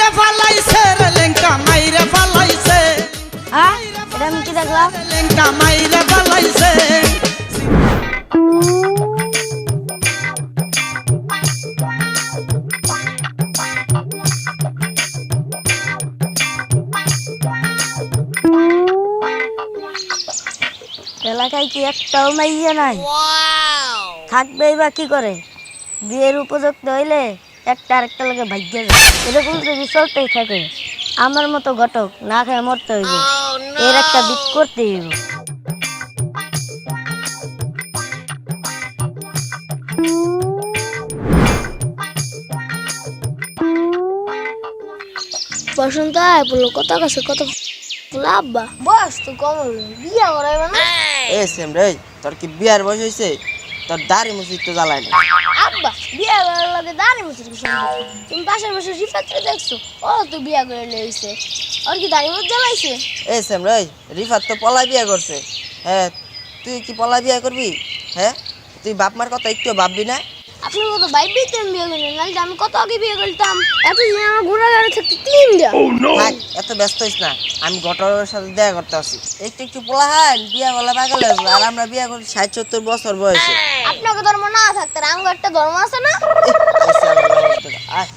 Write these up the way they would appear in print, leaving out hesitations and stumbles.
মাইরে ফালাইছে রে লেঙ্কা মাইরে ফালাইছে হ্যাঁ এটা আমি কি দেখলাম? লেঙ্কা মাইরে ফালাইছে এলাকায় কি একটাও মাইয়া নাই? থাকবেই বা কি করে? বিয়ের উপযুক্ত হইলে একটা আরেকটা লাগে ভাগ্য যায়, এরকম যদি চলতেই থাকে আমার মতো ঘটক না খেয়ে মরতে হইবে। এর একটা বিট করতে হইব। বসন্ত আয় বললো কত কাছে কত আব্বা বস তো কম বিয়া করাইবা না? এ সেম রে, তোর কি বিয়ার বয়স হয়েছে? তোর দাড়ি মুছির তো জ্বালায় না। আব্বা বিয়া করার লাগে দাঁড়ি মুছির কি সম্পর্ক? তুমি পাশের বসে রিফাতরে দেখছো, ও তো বিয়া করে লইছে, আর কি দাঁড়ি মুছ জ্বালাইছে? এ সেম রে, রিফাত তো পলা বিয়া করছে। হ্যাঁ, তুই কি পলা বিয়া করবি? হ্যাঁ, তুই বাপ মার কথা একটু ভাববি না? আপনার কত বাইবি তুমি বিয়ে করলেন, নাহলে আমি কত আগে বিয়ে করতাম। এতদিন আমার ঘোরা গাড়ি থাকতে 3 দিন। থাক, এত ব্যস্ত হইস না, আমি ঘটকের সাথে দেখা করতে আসি। একটু একটু পোলা হান বিয়া বলা পাগল হয়েছে, আর আমরা বিয়া করি 60-70 বছর বয়সে। আপনাকে ধর্ম না থাকতে আমার একটা ধর্ম আছে না? আয়।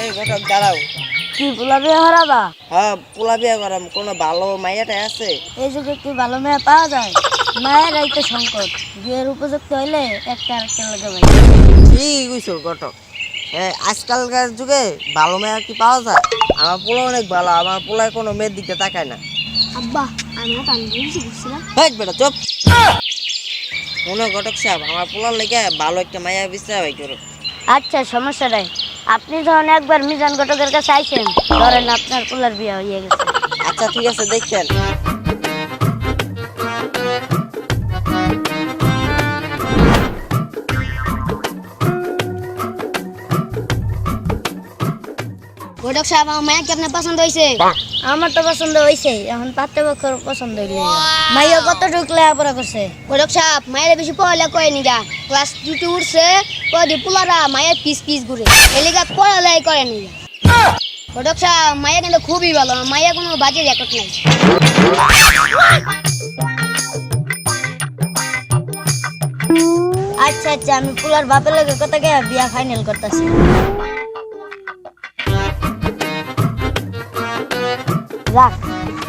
এই ঘটক দাঁড়াও। কি পোলা বিয়ে হারাবা? হ্যাঁ, পোলা বিয়া করাম, কোনো ভালো মাইয়াটা আছে? এই যুগে কি ভালো মেয়ে পাওয়া যায়? মায়ের রাইতে সংকট, বিয়ের উপযুক্ত হইলে একটা আরেকটা লাগে ভাই। ঠিক কইছো ঘটক। হ্যাঁ, আজকালকার যুগে ভালো মেয়ে কি পাওয়া যায়? আমার পোলা অনেক ভালো, আমার পোলায় কোনো মেয়ের দিকে তাকায় না। আব্বা আমি না তান বুঝি বুঝছিলাম। হেই বেটা চুপ। মনে ঘটক সাহেব, আমার পোলার লেগে ভালো একটা মাইয়া বিচার ভাই করো। আচ্ছা সমস্যা নাই, আপনি যখন একবার মিজান ঘটকের কাছে আইছেন ধরেন আপনার পোলার বিয়ে হয়ে গেছে। আচ্ছা ঠিক আছে, দেখছেন। ঘটক সাহেব আমার মায়া কি আপনার পছন্দ হয়েছে? আমার তো পছন্দ হয়েছে, এখন পাত্রপক্ষের পছন্দ হইলে মাইয়া কত ঢুকলে পড়া করছে? ঘটক সাহেব মায়ের বেশি পড়ালেখা করেনি গা, ক্লাস 2 উঠছে, কদি পোলারা মায়ের পিস পিস ঘুরে, এলিগা পড়ালেখা করেনি। ঘটক সাহেব মায়া কিন্তু খুবই ভালো, মায়া কোনো বাজে রেকর্ড নাই। আচ্ছা আচ্ছা, আমি পোলার বাপের লগে কথা কে বিয়া ফাইনাল করতেছি। যাক,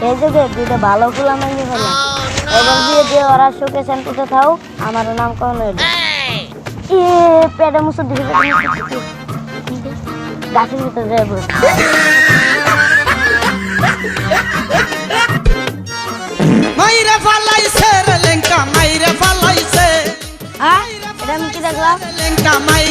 এই যুগে দুইটা ভালো পোলা মাইনি হলো, এবার বিয়ে দিয়ে ওরা সুখে শান্তিতে থাও, আমারও নাম কম হইলো। এ পেটে মুসুর দিকে গাছের ভিতরে যাবো। মাইরে ফালাইছে রে লেঙ্কা মাইরে ফালাইছে হ্যাঁ এটা আমি কি দেখলাম? লেঙ্কা মাইরে